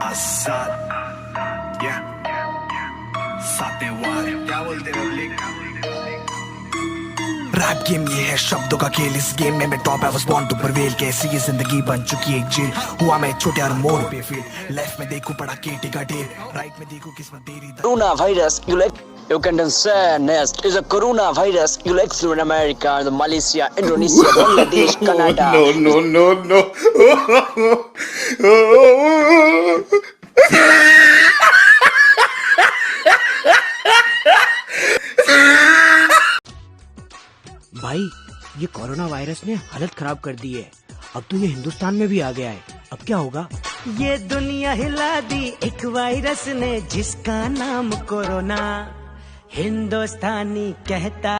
आजाद या सातेवार क्या बोलते पब्लिक। रैप गेम ये है शब्दों का खेल, इस गेम में मैं टॉप है, वाज बोर्न टू प्रिवेल। कैसी ये जिंदगी बन चुकी है एक जेल, हुआ मैं छोटे और मोड़ पे फेल। लेफ्ट में देखूं पड़ा केटी का ढेर, राइट में देखूं किस्मत तेरी। Coronavirus, you can understand next is a coronavirus you like through in America, the Malaysia, Indonesia, Bangladesh, Canada. No. भाई ये कोरोना वायरस ने हालत खराब कर दी है। अब तो ये हिंदुस्तान में भी आ गया है। अब क्या होगा? ये दुनिया हिला दी एक वायरस ने जिसका नाम कोरोना, हिंदुस्तानी कहता